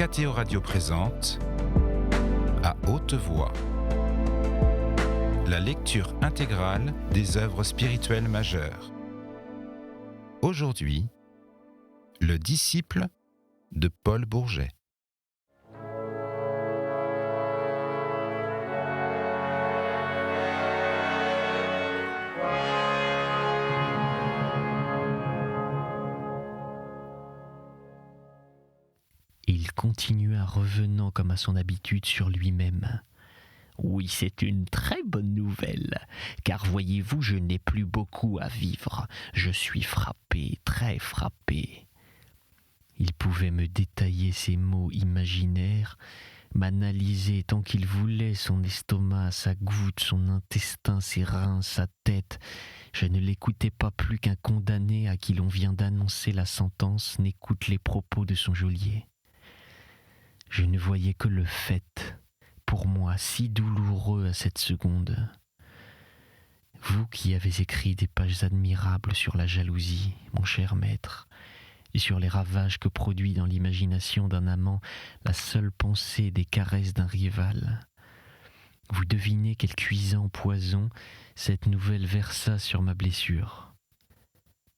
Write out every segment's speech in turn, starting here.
Mathéo Radio présente À haute voix la lecture intégrale des œuvres spirituelles majeures. Aujourd'hui, le disciple de Paul Bourget. Il continua revenant comme à son habitude sur lui-même. Oui, c'est une très bonne nouvelle, car voyez-vous, je n'ai plus beaucoup à vivre. Je suis frappé, très frappé. Il pouvait me détailler ses mots imaginaires, m'analyser tant qu'il voulait, son estomac, sa goutte, son intestin, ses reins, sa tête. Je ne l'écoutais pas plus qu'un condamné à qui l'on vient d'annoncer la sentence n'écoute les propos de son geôlier. Je ne voyais que le fait, pour moi si douloureux à cette seconde. Vous qui avez écrit des pages admirables sur la jalousie, mon cher maître, et sur les ravages que produit dans l'imagination d'un amant la seule pensée des caresses d'un rival, vous devinez quel cuisant poison cette nouvelle versa sur ma blessure.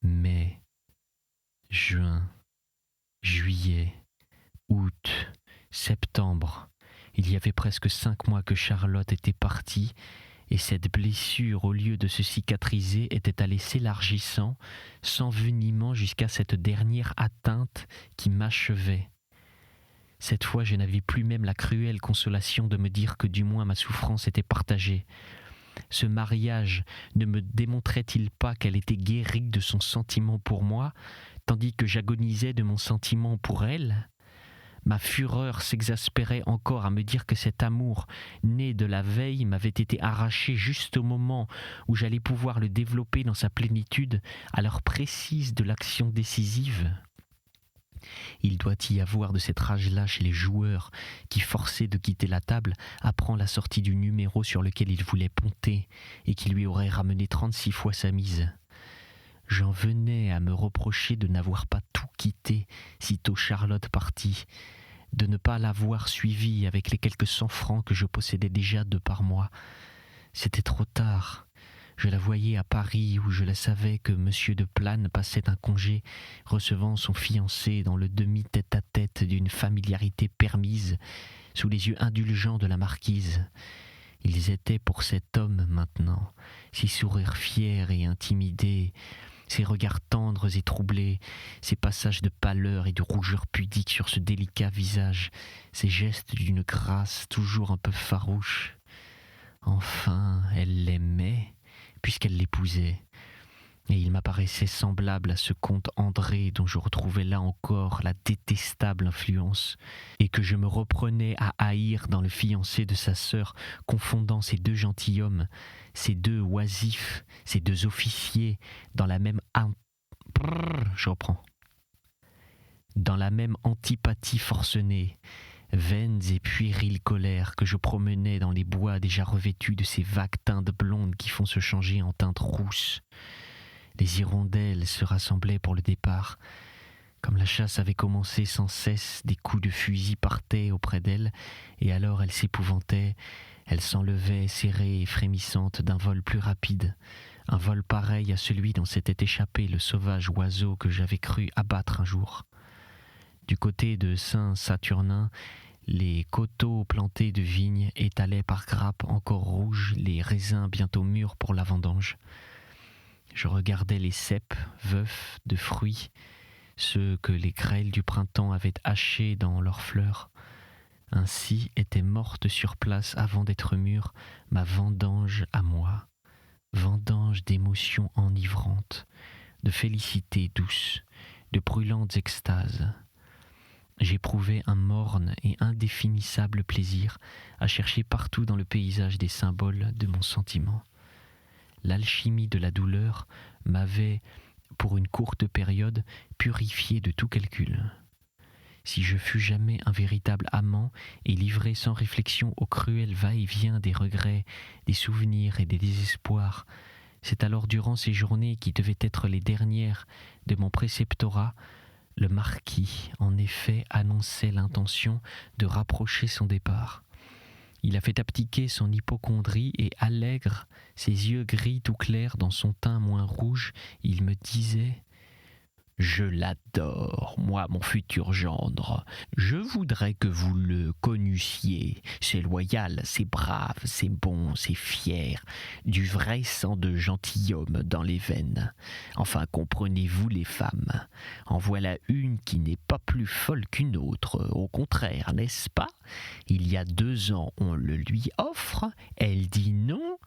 Mai, juin, juillet, août, septembre, il y avait presque 5 mois que Charlotte était partie, et cette blessure, au lieu de se cicatriser, était allée s'élargissant, s'envenimant jusqu'à cette dernière atteinte qui m'achevait. Cette fois, je n'avais plus même la cruelle consolation de me dire que du moins ma souffrance était partagée. Ce mariage ne me démontrait-il pas qu'elle était guérie de son sentiment pour moi, tandis que j'agonisais de mon sentiment pour elle ? Ma fureur s'exaspérait encore à me dire que cet amour, né de la veille, m'avait été arraché juste au moment où j'allais pouvoir le développer dans sa plénitude, à l'heure précise de l'action décisive. Il doit y avoir de cette rage-là chez les joueurs qui, forcés de quitter la table, apprend la sortie du numéro sur lequel il voulait ponter et qui lui aurait ramené 36 fois sa mise. J'en venais à me reprocher de n'avoir pas tout quitté sitôt Charlotte partit, de ne pas l'avoir suivie avec les quelques 100 francs que je possédais déjà de par moi. C'était trop tard. Je la voyais à Paris où je la savais que M. de Plane passait un congé, recevant son fiancé dans le demi-tête-à-tête d'une familiarité permise, sous les yeux indulgents de la marquise. Ils étaient pour cet homme maintenant, ses sourires fiers et intimidés, ses regards tendres et troublés, ses passages de pâleur et de rougeur pudique sur ce délicat visage, ses gestes d'une grâce toujours un peu farouche. Enfin, elle l'aimait, puisqu'elle l'épousait, et il m'apparaissait semblable à ce comte André dont je retrouvais là encore la détestable influence, et que je me reprenais à haïr dans le fiancé de sa sœur, confondant ces deux gentilshommes, ces deux oisifs, ces deux officiers, dans la même dans la même antipathie forcenée, vaines et puériles colères que je promenais dans les bois déjà revêtus de ces vagues teintes blondes qui font se changer en teintes rousses. Les hirondelles se rassemblaient pour le départ. Comme la chasse avait commencé sans cesse, des coups de fusil partaient auprès d'elle, et alors elle s'épouvantait, elle s'enlevait serrée et frémissante d'un vol plus rapide, un vol pareil à celui dont s'était échappé le sauvage oiseau que j'avais cru abattre un jour. Du côté de Saint-Saturnin, les coteaux plantés de vignes étalaient par grappes encore rouges les raisins bientôt mûrs pour la vendange. Je regardais les ceps veufs de fruits, ceux que les grêles du printemps avaient hachés dans leurs fleurs. Ainsi était morte sur place avant d'être mûre ma vendange à moi, vendange d'émotions enivrantes, de félicités douces, de brûlantes extases. J'éprouvais un morne et indéfinissable plaisir à chercher partout dans le paysage des symboles de mon sentiment. L'alchimie de la douleur m'avait, pour une courte période, purifié de tout calcul. Si je fus jamais un véritable amant et livré sans réflexion au cruel va-et-vient des regrets, des souvenirs et des désespoirs, c'est alors durant ces journées qui devaient être les dernières de mon préceptorat Le marquis, en effet, annonçait l'intention de rapprocher son départ. Il a fait abdiquer son hypocondrie et allègre, ses yeux gris tout clairs dans son teint moins rouge, il me disait « Je l'adore, moi, mon futur gendre. Je voudrais que vous le connussiez. C'est loyal, c'est brave, c'est bon, c'est fier. Du vrai sang de gentilhomme dans les veines. Enfin, comprenez-vous les femmes. En voilà une qui n'est pas plus folle qu'une autre. Au contraire, n'est-ce pas? Il y a 2 ans, on le lui offre. Elle dit non.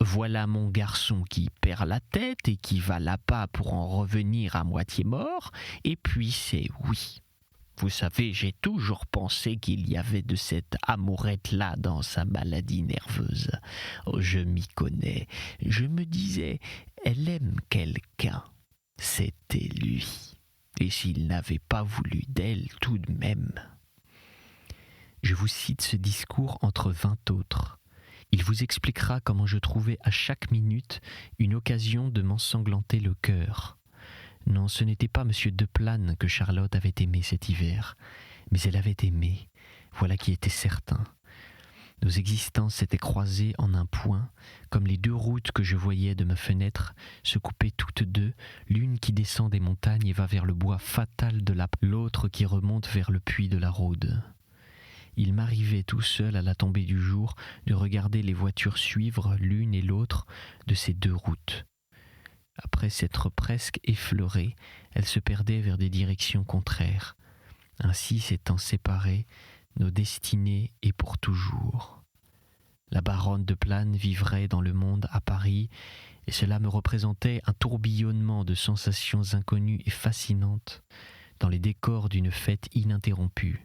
Voilà mon garçon qui perd la tête et qui va là-bas pour en revenir à moitié mort, et puis c'est oui. Vous savez, j'ai toujours pensé qu'il y avait de cette amourette-là dans sa maladie nerveuse. Oh, je m'y connais. Je me disais, elle aime quelqu'un. C'était lui. Et s'il n'avait pas voulu d'elle tout de même. Je vous cite ce discours entre 20 autres. Il vous expliquera comment je trouvais à chaque minute une occasion de m'ensanglanter le cœur. Non, ce n'était pas M. Deplane que Charlotte avait aimé cet hiver, mais elle avait aimé, voilà qui était certain. Nos existences s'étaient croisées en un point, comme les 2 routes que je voyais de ma fenêtre se coupaient toutes 2, l'une qui descend des montagnes et va vers le bois fatal de l'autre qui remonte vers le puits de la Rhôde. Il m'arrivait tout seul à la tombée du jour de regarder les voitures suivre l'une et l'autre de ces 2 routes. Après s'être presque effleurées, elles se perdaient vers des directions contraires. Ainsi s'étant séparées, nos destinées et pour toujours. La baronne de Plane vivrait dans le monde à Paris, et cela me représentait un tourbillonnement de sensations inconnues et fascinantes dans les décors d'une fête ininterrompue.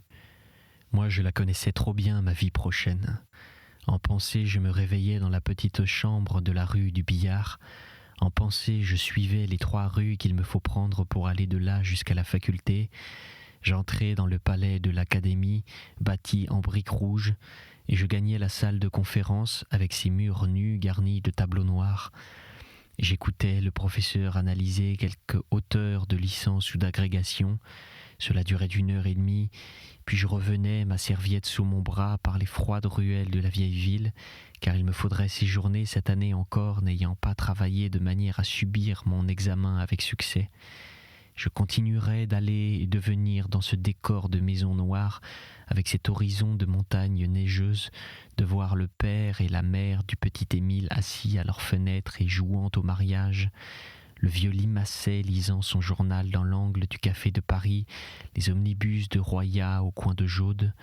Moi, je la connaissais trop bien, ma vie prochaine. En pensée, je me réveillais dans la petite chambre de la rue du Billard. En pensée, je suivais les 3 rues qu'il me faut prendre pour aller de là jusqu'à la faculté. J'entrais dans le palais de l'Académie, bâti en briques rouges, et je gagnais la salle de conférence avec ses murs nus garnis de tableaux noirs. J'écoutais le professeur analyser quelques auteurs de licence ou d'agrégation. Cela durait d'1h30, puis je revenais, ma serviette sous mon bras, par les froides ruelles de la vieille ville, car il me faudrait séjourner cette année encore, n'ayant pas travaillé de manière à subir mon examen avec succès. Je continuerai d'aller et de venir dans ce décor de maisons noires, avec cet horizon de montagnes neigeuses, de voir le père et la mère du petit Émile assis à leur fenêtre et jouant au mariage, le vieux Limassay lisant son journal dans l'angle du café de Paris, les omnibus de Royat au coin de Jaude.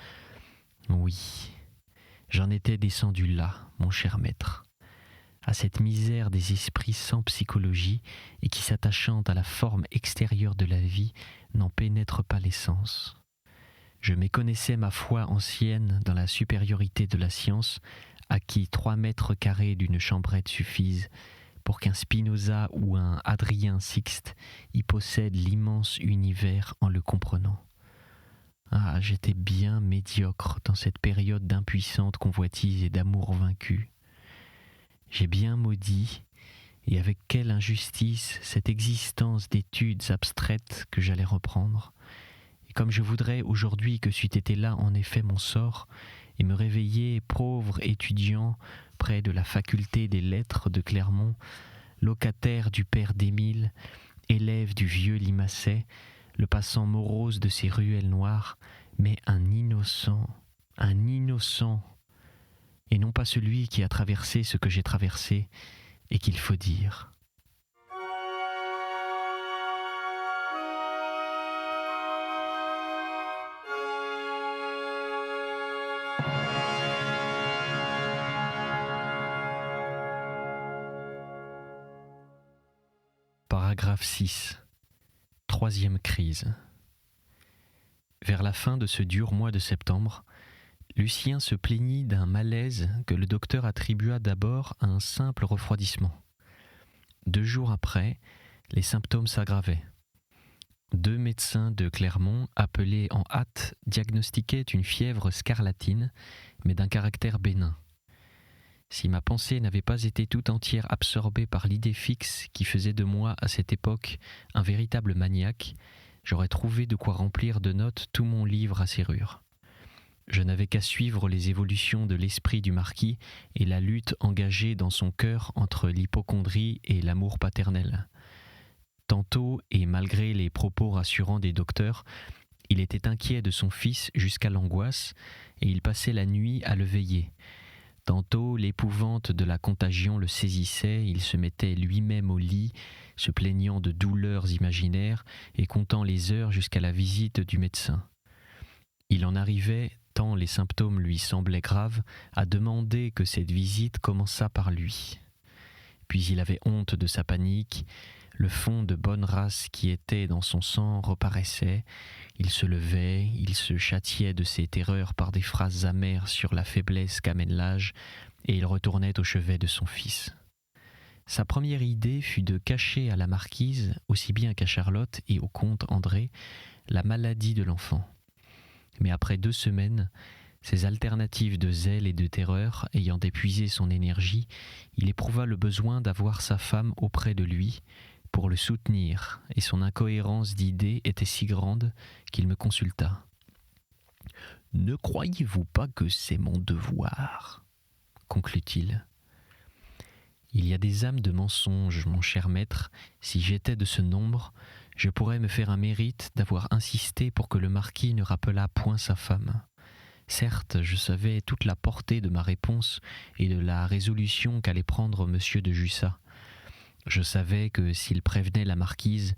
Oui, j'en étais descendu là, mon cher maître, à cette misère des esprits sans psychologie et qui, s'attachant à la forme extérieure de la vie, n'en pénètrent pas l'essence. Je méconnaissais ma foi ancienne dans la supériorité de la science, à qui 3 mètres carrés d'une chambrette suffisent, pour qu'un Spinoza ou un Adrien Sixte y possède l'immense univers en le comprenant. Ah, j'étais bien médiocre dans cette période d'impuissante convoitise et d'amour vaincu. J'ai bien maudit, et avec quelle injustice, cette existence d'études abstraites que j'allais reprendre. Et comme je voudrais aujourd'hui que c'eût été là en effet mon sort, et me réveiller pauvre étudiant près de la faculté des lettres de Clermont, locataire du père d'Émile, élève du vieux Limassay, le passant morose de ces ruelles noires, mais un innocent, et non pas celui qui a traversé ce que j'ai traversé et qu'il faut dire. Paragraphe 6. 3e crise. Vers la fin de ce dur mois de septembre, Lucien se plaignit d'un malaise que le docteur attribua d'abord à un simple refroidissement. 2 jours après, les symptômes s'aggravaient. 2 médecins de Clermont, appelés en hâte, diagnostiquaient une fièvre scarlatine, mais d'un caractère bénin. Si ma pensée n'avait pas été tout entière absorbée par l'idée fixe qui faisait de moi à cette époque un véritable maniaque, j'aurais trouvé de quoi remplir de notes tout mon livre à serrure. Je n'avais qu'à suivre les évolutions de l'esprit du marquis et la lutte engagée dans son cœur entre l'hypocondrie et l'amour paternel. Tantôt, et malgré les propos rassurants des docteurs, il était inquiet de son fils jusqu'à l'angoisse, et il passait la nuit à le veiller. Tantôt, l'épouvante de la contagion le saisissait, il se mettait lui-même au lit, se plaignant de douleurs imaginaires et comptant les heures jusqu'à la visite du médecin. Il en arrivait, tant les symptômes lui semblaient graves, à demander que cette visite commençât par lui. Puis il avait honte de sa panique, le fond de bonne race qui était dans son sang reparaissait, il se levait, il se châtiait de ses terreurs par des phrases amères sur la faiblesse qu'amène l'âge, et il retournait au chevet de son fils. Sa première idée fut de cacher à la marquise, aussi bien qu'à Charlotte et au comte André, la maladie de l'enfant. Mais après 2 semaines, ces alternatives de zèle et de terreur ayant épuisé son énergie, il éprouva le besoin d'avoir sa femme auprès de lui pour le soutenir, et son incohérence d'idées était si grande qu'il me consulta. « Ne croyez-vous pas que c'est mon devoir ?» conclut-il. « Il y a des âmes de mensonge, mon cher maître. Si j'étais de ce nombre, je pourrais me faire un mérite d'avoir insisté pour que le marquis ne rappelât point sa femme. Certes, je savais toute la portée de ma réponse et de la résolution qu'allait prendre monsieur de Jussat. Je savais que s'il prévenait la marquise,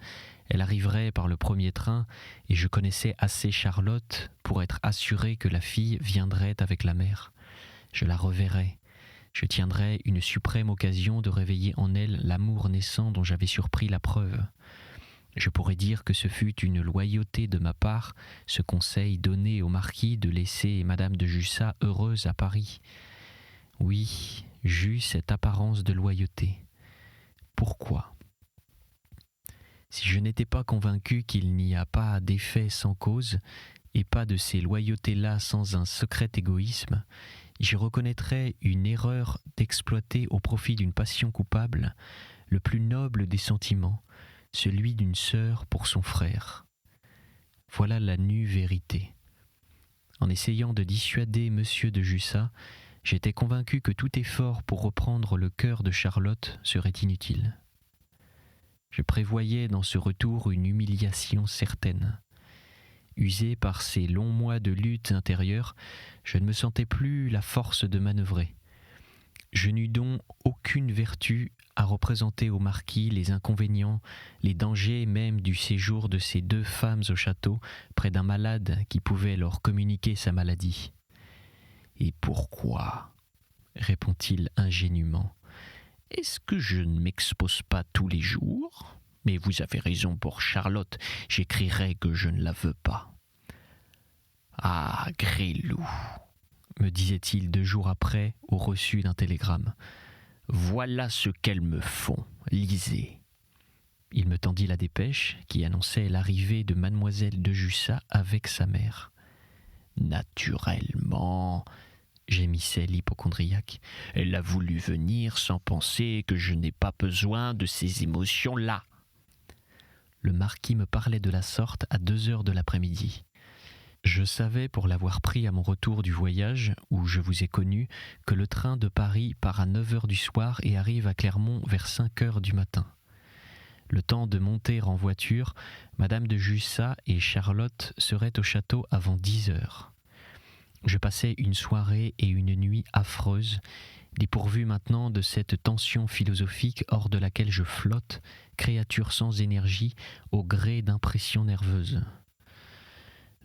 elle arriverait par le premier train, et je connaissais assez Charlotte pour être assuré que la fille viendrait avec la mère. Je la reverrais. Je tiendrais une suprême occasion de réveiller en elle l'amour naissant dont j'avais surpris la preuve. Je pourrais dire que ce fut une loyauté de ma part, ce conseil donné au marquis de laisser madame de Jussat heureuse à Paris. Oui, j'eus cette apparence de loyauté. Pourquoi ? Si je n'étais pas convaincu qu'il n'y a pas d'effet sans cause, et pas de ces loyautés-là sans un secret égoïsme, j'y reconnaîtrais une erreur d'exploiter au profit d'une passion coupable le plus noble des sentiments, celui d'une sœur pour son frère. Voilà la nue vérité. En essayant de dissuader monsieur de Jussat, j'étais convaincu que tout effort pour reprendre le cœur de Charlotte serait inutile. Je prévoyais dans ce retour une humiliation certaine. Usé par ces longs mois de lutte intérieure, je ne me sentais plus la force de manœuvrer. Je n'eus donc aucune vertu à représenter au marquis les inconvénients, les dangers même du séjour de ces 2 femmes au château, près d'un malade qui pouvait leur communiquer sa maladie. « Et pourquoi ?» répond-il ingénument. « Est-ce que je ne m'expose pas tous les jours ? Mais vous avez raison pour Charlotte, j'écrirai que je ne la veux pas. »« Ah, Gresloup !» me disait-il 2 jours après au reçu d'un télégramme. « Voilà ce qu'elles me font, lisez. » Il me tendit la dépêche qui annonçait l'arrivée de mademoiselle de Jussat avec sa mère. « Naturellement, » gémissait l'hypocondriaque, « elle a voulu venir sans penser que je n'ai pas besoin de ces émotions-là. » Le marquis me parlait de la sorte à 2 heures de l'après-midi. Je savais, pour l'avoir pris à mon retour du voyage, où je vous ai connu, que le train de Paris part à 9 heures du soir et arrive à Clermont vers 5 heures du matin. Le temps de monter en voiture, madame de Jussat et Charlotte seraient au château avant 10 heures. Je passais une soirée et une nuit affreuses, dépourvu maintenant de cette tension philosophique hors de laquelle je flotte, créature sans énergie, au gré d'impressions nerveuses.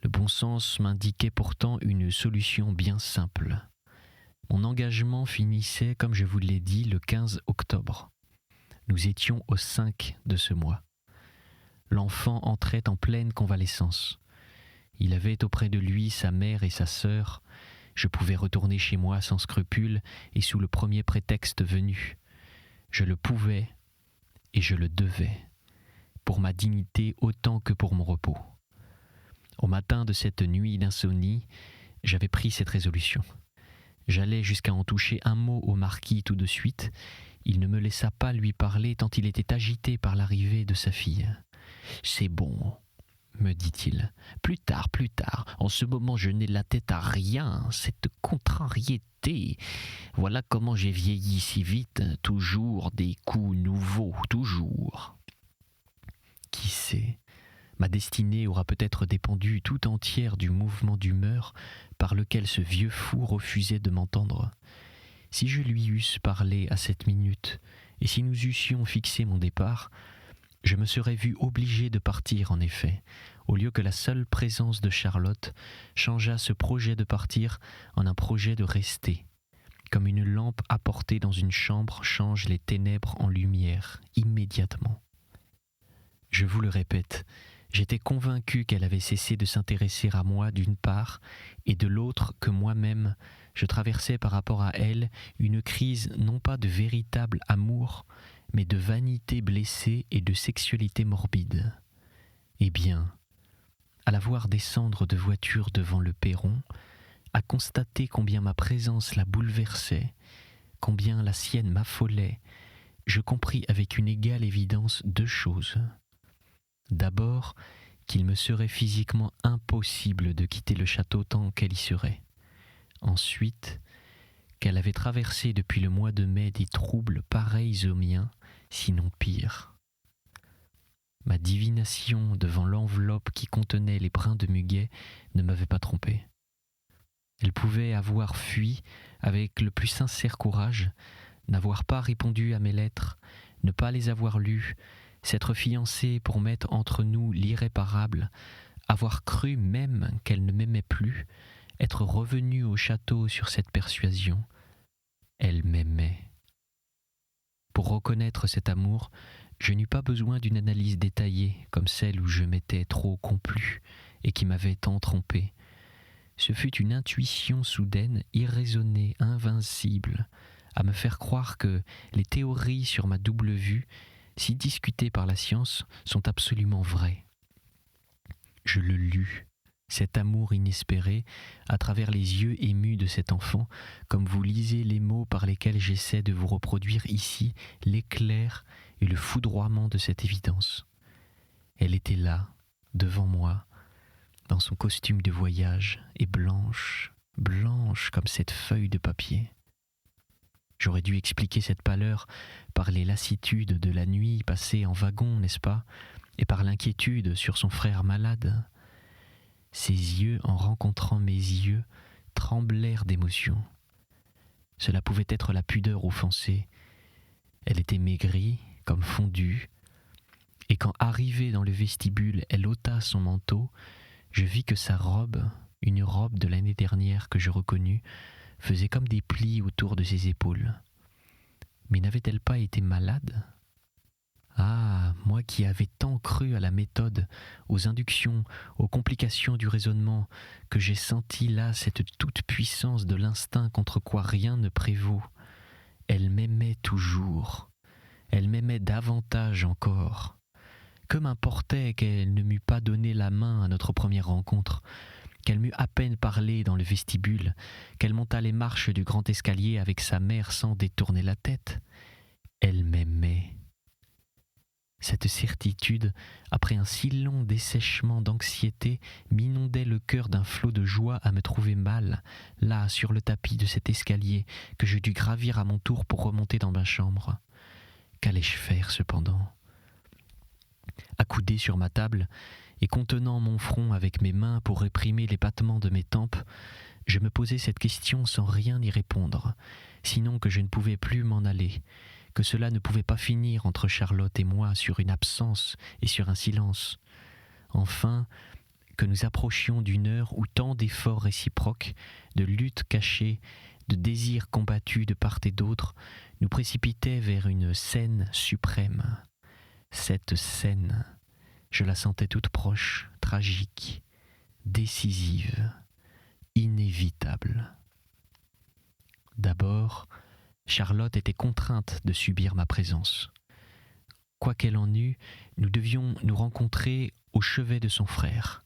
Le bon sens m'indiquait pourtant une solution bien simple. Mon engagement finissait, comme je vous l'ai dit, le 15 octobre. Nous étions au 5 de ce mois. L'enfant entrait en pleine convalescence. Il avait auprès de lui sa mère et sa sœur. Je pouvais retourner chez moi sans scrupule et sous le premier prétexte venu. Je le pouvais et je le devais, pour ma dignité autant que pour mon repos. Au matin de cette nuit d'insomnie, j'avais pris cette résolution. J'allais jusqu'à en toucher un mot au marquis tout de suite. Il ne me laissa pas lui parler tant il était agité par l'arrivée de sa fille. « C'est bon, me dit-il. Plus tard. En ce moment, je n'ai la tête à rien. Cette contrariété. Voilà comment j'ai vieilli si vite. Toujours des coups nouveaux, toujours. Qui sait ? Ma destinée aura peut-être dépendu tout entière du mouvement d'humeur par lequel ce vieux fou refusait de m'entendre. Si je lui eusse parlé à cette minute, et si nous eussions fixé mon départ, je me serais vu obligé de partir en effet, au lieu que la seule présence de Charlotte changeât ce projet de partir en un projet de rester, comme une lampe apportée dans une chambre change les ténèbres en lumière immédiatement. Je vous le répète, j'étais convaincu qu'elle avait cessé de s'intéresser à moi d'une part, et de l'autre que moi-même, je traversais par rapport à elle une crise non pas de véritable amour, mais de vanité blessée et de sexualité morbide. Eh bien, à la voir descendre de voiture devant le perron, à constater combien ma présence la bouleversait, combien la sienne m'affolait, je compris avec une égale évidence deux choses. D'abord, qu'il me serait physiquement impossible de quitter le château tant qu'elle y serait. Ensuite, qu'elle avait traversé depuis le mois de mai des troubles pareils aux miens, sinon pires. Ma divination devant l'enveloppe qui contenait les brins de muguet ne m'avait pas trompé. Elle pouvait avoir fui avec le plus sincère courage, n'avoir pas répondu à mes lettres, ne pas les avoir lues, s'être fiancée pour mettre entre nous l'irréparable, avoir cru même qu'elle ne m'aimait plus, être revenue au château sur cette persuasion. Elle m'aimait. Pour reconnaître cet amour, je n'eus pas besoin d'une analyse détaillée comme celle où je m'étais trop complu et qui m'avait tant trompé. Ce fut une intuition soudaine, irraisonnée, invincible, à me faire croire que les théories sur ma double vue, si discutées par la science, sont absolument vraies. Je le lus, cet amour inespéré, à travers les yeux émus de cet enfant, comme vous lisez les mots par lesquels j'essaie de vous reproduire ici l'éclair et le foudroiement de cette évidence. Elle était là, devant moi, dans son costume de voyage, et blanche, blanche comme cette feuille de papier. J'aurais dû expliquer cette pâleur par les lassitudes de la nuit passée en wagon, n'est-ce pas, et par l'inquiétude sur son frère malade. Ses yeux, en rencontrant mes yeux, tremblèrent d'émotion. Cela pouvait être la pudeur offensée. Elle était maigrie, comme fondue, et quand arrivée dans le vestibule, elle ôta son manteau, je vis que sa robe, une robe de l'année dernière que je reconnus, faisait comme des plis autour de ses épaules. Mais n'avait-elle pas été malade ? Ah, moi qui avais tant cru à la méthode, aux inductions, aux complications du raisonnement, que j'ai senti là cette toute-puissance de l'instinct contre quoi rien ne prévaut. Elle m'aimait toujours, elle m'aimait davantage encore. Que m'importait qu'elle ne m'eût pas donné la main à notre première rencontre, qu'elle m'eût à peine parlé dans le vestibule, qu'elle montât les marches du grand escalier avec sa mère sans détourner la tête. Elle m'aimait. Cette certitude, après un si long dessèchement d'anxiété, m'inondait le cœur d'un flot de joie à me trouver mal, là, sur le tapis de cet escalier que je dus gravir à mon tour pour remonter dans ma chambre. Qu'allais-je faire, cependant ? Accoudé sur ma table, et contenant mon front avec mes mains pour réprimer les battements de mes tempes, je me posais cette question sans rien y répondre, sinon que je ne pouvais plus m'en aller, que cela ne pouvait pas finir entre Charlotte et moi sur une absence et sur un silence. Enfin, que nous approchions d'une heure où tant d'efforts réciproques, de luttes cachées, de désirs combattus de part et d'autre, nous précipitaient vers une scène suprême. Cette scène, je la sentais toute proche, tragique, décisive, inévitable. D'abord, Charlotte était contrainte de subir ma présence. Quoi qu'elle en eût, nous devions nous rencontrer au chevet de son frère.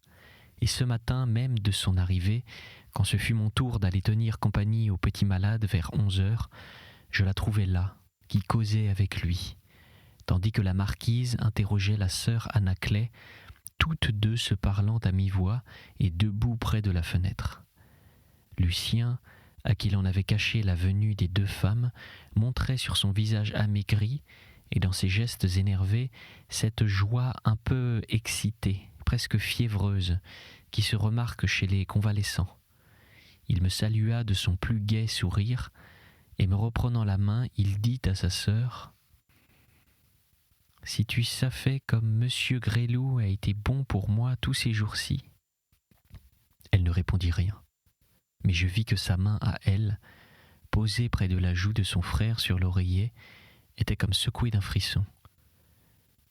Et ce matin même de son arrivée, quand ce fut mon tour d'aller tenir compagnie au petit malade vers 11h, je la trouvai là, qui causait avec lui, tandis que la marquise interrogeait la sœur Anaclet, toutes deux se parlant à mi-voix et debout près de la fenêtre. Lucien, à qui l'on avait caché la venue des deux femmes, montrait sur son visage amaigri et dans ses gestes énervés cette joie un peu excitée, presque fiévreuse, qui se remarque chez les convalescents. Il me salua de son plus gai sourire, et me reprenant la main, il dit à sa sœur : « Si tu savais comme Monsieur Gresloup a été bon pour moi tous ces jours-ci. » Elle ne répondit rien, mais je vis que sa main à elle, posée près de la joue de son frère sur l'oreiller, était comme secouée d'un frisson.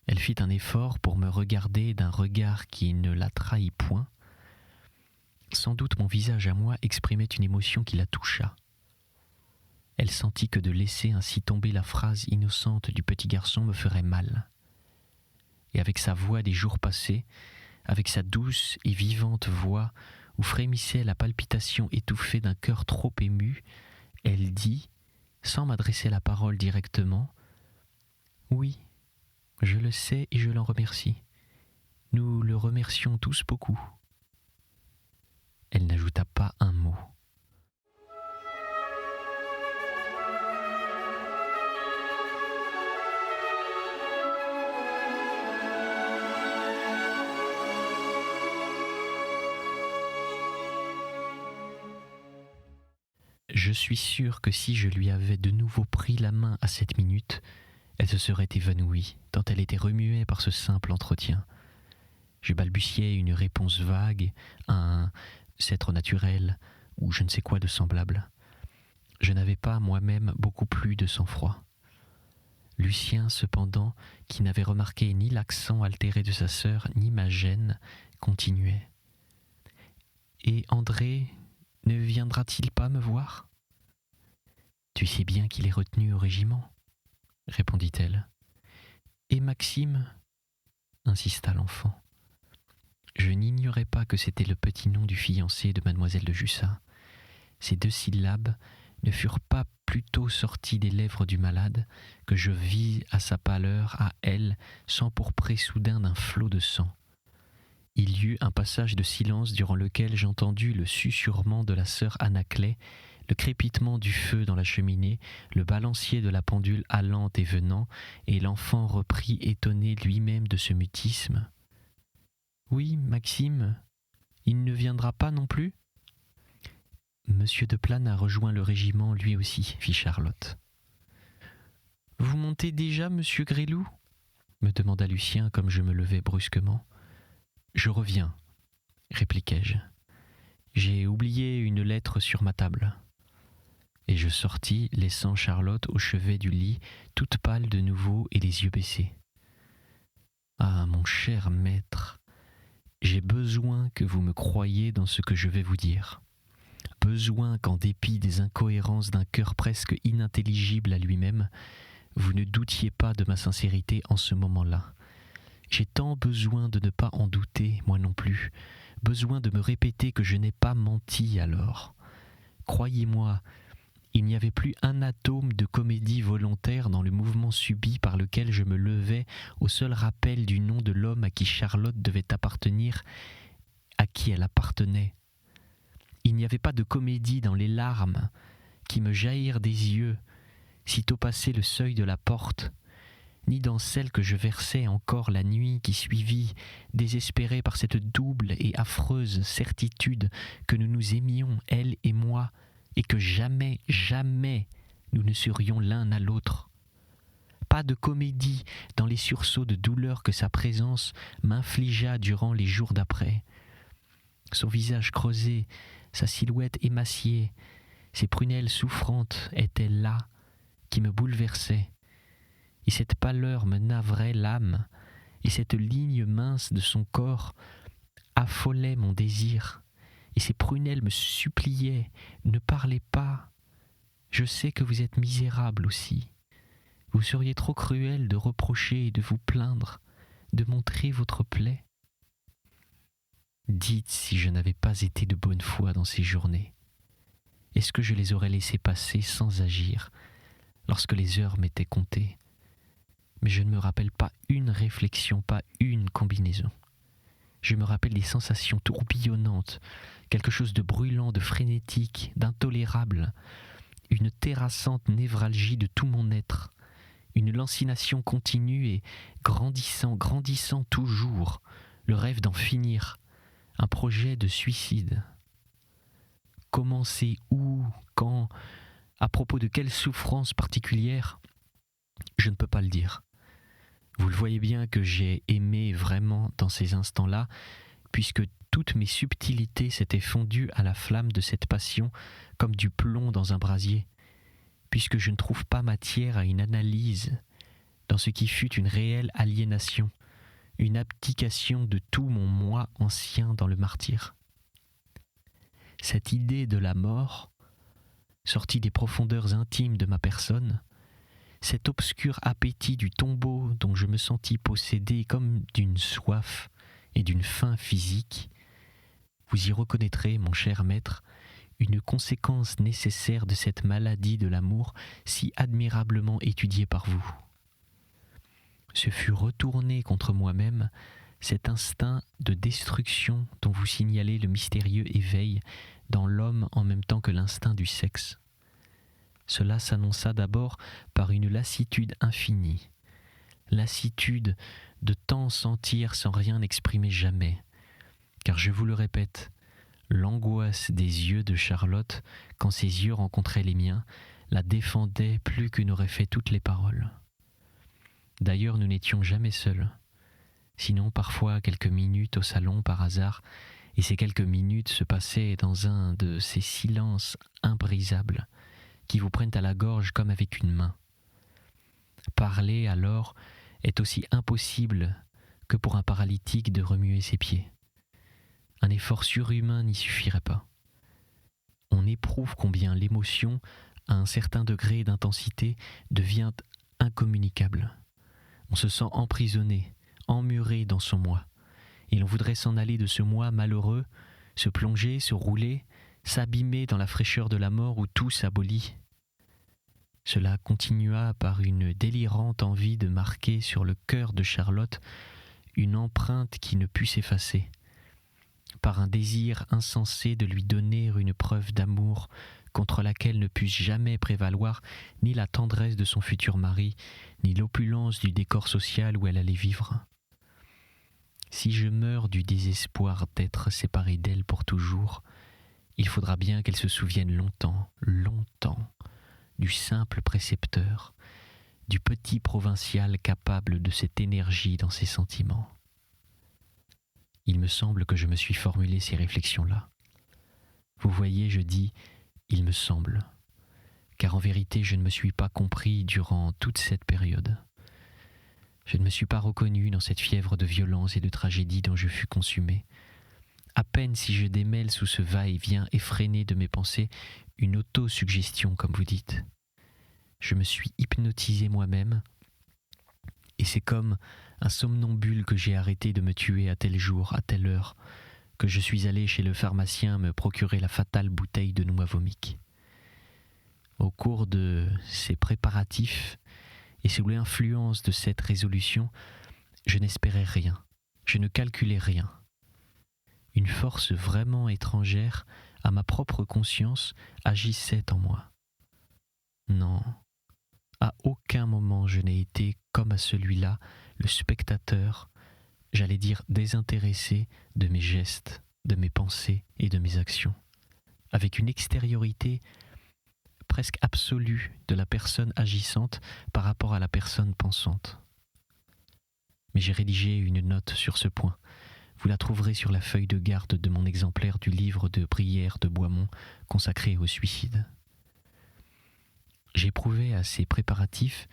Elle fit un effort pour me regarder d'un regard qui ne la trahit point. Sans doute mon visage à moi exprimait une émotion qui la toucha. Elle sentit que de laisser ainsi tomber la phrase innocente du petit garçon me ferait mal. Et avec sa voix des jours passés, avec sa douce et vivante voix où frémissait la palpitation étouffée d'un cœur trop ému, elle dit, sans m'adresser la parole directement : « Oui, je le sais et je l'en remercie. Nous le remercions tous beaucoup. » Elle n'ajouta pas un mot. Je suis sûr que si je lui avais de nouveau pris la main à cette minute, elle se serait évanouie, tant elle était remuée par ce simple entretien. Je balbutiais une réponse vague, un « c'est trop naturel » ou je ne sais quoi de semblable. Je n'avais pas moi-même beaucoup plus de sang-froid. Lucien, cependant, qui n'avait remarqué ni l'accent altéré de sa sœur, ni ma gêne, continuait. « Et André ne viendra-t-il pas me voir ? » « Tu sais bien qu'il est retenu au régiment, » répondit-elle. « Et Maxime ?» insista l'enfant. Je n'ignorais pas que c'était le petit nom du fiancé de mademoiselle de Jussat. Ces deux syllabes ne furent pas plus tôt sorties des lèvres du malade que je vis à sa pâleur, à elle, s'empourprer soudain d'un flot de sang. Il y eut un passage de silence durant lequel j'entendus le susurrement de la sœur Anaclet, le crépitement du feu dans la cheminée, le balancier de la pendule allant et venant, et l'enfant reprit étonné lui-même de ce mutisme. « Oui, Maxime, il ne viendra pas non plus ?» « Monsieur de Plane a rejoint le régiment lui aussi, » fit Charlotte. « Vous montez déjà, monsieur Gresloup ?» me demanda Lucien comme je me levai brusquement. « Je reviens, » répliquai-je. « J'ai oublié une lettre sur ma table. » Et je sortis, laissant Charlotte au chevet du lit, toute pâle de nouveau et les yeux baissés. « Ah, mon cher maître, j'ai besoin que vous me croyiez dans ce que je vais vous dire. Besoin qu'en dépit des incohérences d'un cœur presque inintelligible à lui-même, vous ne doutiez pas de ma sincérité en ce moment-là. J'ai tant besoin de ne pas en douter, moi non plus, besoin de me répéter que je n'ai pas menti alors. Croyez-moi, il n'y avait plus un atome de comédie volontaire dans le mouvement subi par lequel je me levais au seul rappel du nom de l'homme à qui Charlotte devait appartenir, à qui elle appartenait. Il n'y avait pas de comédie dans les larmes qui me jaillirent des yeux, sitôt passé le seuil de la porte, ni dans celles que je versai encore la nuit qui suivit, désespéré par cette double et affreuse certitude que nous nous aimions, elle et moi, et que jamais, jamais nous ne serions l'un à l'autre. Pas de comédie dans les sursauts de douleur que sa présence m'infligea durant les jours d'après. Son visage creusé, sa silhouette émaciée, ses prunelles souffrantes étaient là, qui me bouleversaient. Et cette pâleur me navrait l'âme, et cette ligne mince de son corps affolait mon désir, et ses prunelles me suppliaient « Ne parlez pas, je sais que vous êtes misérable aussi. Vous seriez trop cruel de reprocher et de vous plaindre, de montrer votre plaie. » Dites si je n'avais pas été de bonne foi dans ces journées. Est-ce que je les aurais laissées passer sans agir, lorsque les heures m'étaient comptées ? Mais je ne me rappelle pas une réflexion, pas une combinaison. Je me rappelle des sensations tourbillonnantes, quelque chose de brûlant, de frénétique, d'intolérable, une terrassante névralgie de tout mon être, une lancination continue et grandissant toujours, le rêve d'en finir, un projet de suicide. Commencer où, quand, à propos de quelle souffrance particulière, je ne peux pas le dire. Vous le voyez bien que j'ai aimé vraiment dans ces instants-là, puisque toutes mes subtilités s'étaient fondues à la flamme de cette passion comme du plomb dans un brasier, puisque je ne trouve pas matière à une analyse dans ce qui fut une réelle aliénation, une abdication de tout mon moi ancien dans le martyre. Cette idée de la mort, sortie des profondeurs intimes de ma personne, cet obscur appétit du tombeau dont je me sentis possédé comme d'une soif et d'une faim physique, vous y reconnaîtrez, mon cher maître, une conséquence nécessaire de cette maladie de l'amour si admirablement étudiée par vous. Ce fut retourné contre moi-même cet instinct de destruction dont vous signalez le mystérieux éveil dans l'homme en même temps que l'instinct du sexe. Cela s'annonça d'abord par une lassitude infinie, lassitude de tant sentir sans rien exprimer jamais, car je vous le répète, l'angoisse des yeux de Charlotte, quand ses yeux rencontraient les miens, la défendait plus que n'auraient fait toutes les paroles. D'ailleurs, nous n'étions jamais seuls, sinon parfois quelques minutes au salon par hasard, et ces quelques minutes se passaient dans un de ces silences imbrisables qui vous prennent à la gorge comme avec une main. Parler alors est aussi impossible que pour un paralytique de remuer ses pieds. Un effort surhumain n'y suffirait pas. On éprouve combien l'émotion, à un certain degré d'intensité, devient incommunicable. On se sent emprisonné, emmuré dans son moi, et l'on voudrait s'en aller de ce moi malheureux, se plonger, se rouler, s'abîmer dans la fraîcheur de la mort où tout s'abolit. Cela continua par une délirante envie de marquer sur le cœur de Charlotte une empreinte qui ne put s'effacer, par un désir insensé de lui donner une preuve d'amour contre laquelle ne puisse jamais prévaloir ni la tendresse de son futur mari, ni l'opulence du décor social où elle allait vivre. Si je meurs du désespoir d'être séparé d'elle pour toujours, il faudra bien qu'elle se souvienne longtemps, du simple précepteur, du petit provincial capable de cette énergie dans ses sentiments. Il me semble que je me suis formulé ces réflexions-là. Vous voyez, je dis « il me semble », car en vérité je ne me suis pas compris durant toute cette période. Je ne me suis pas reconnu dans cette fièvre de violence et de tragédie dont je fus consumé. À peine si je démêle sous ce va-et-vient effréné de mes pensées une autosuggestion, comme vous dites. Je me suis hypnotisé moi-même, et c'est comme un somnambule que j'ai arrêté de me tuer à tel jour, à telle heure, que je suis allé chez le pharmacien me procurer la fatale bouteille de noix vomiques. Au cours de ces préparatifs, et sous l'influence de cette résolution, je n'espérais rien, je ne calculais rien. Une force vraiment étrangère à ma propre conscience agissait en moi. Non, à aucun moment je n'ai été, comme à celui-là, le spectateur, j'allais dire désintéressé de mes gestes, de mes pensées et de mes actions, avec une extériorité presque absolue de la personne agissante par rapport à la personne pensante. Mais j'ai rédigé une note sur ce point. Vous la trouverez sur la feuille de garde de mon exemplaire du livre de prières de Boismont consacré au suicide. J'éprouvais à ces préparatifs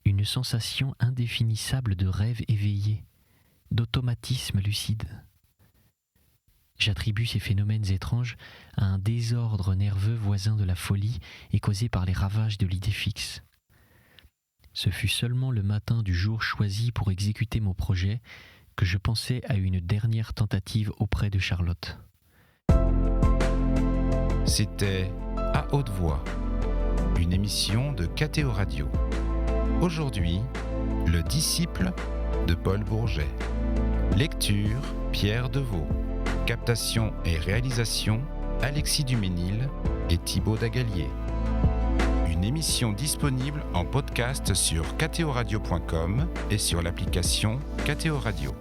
une sensation indéfinissable de rêve éveillé, d'automatisme lucide. J'attribue ces phénomènes étranges à un désordre nerveux voisin de la folie et causé par les ravages de l'idée fixe. Ce fut seulement le matin du jour choisi pour exécuter mon projet que je pensais à une dernière tentative auprès de Charlotte. C'était À haute voix, une émission de KTO Radio. Aujourd'hui, le disciple de Paul Bourget. Lecture, Pierre Deveau. Captation et réalisation, Alexis Duménil et Thibaut Dagalier. Une émission disponible en podcast sur ktoradio.com et sur l'application KTO Radio.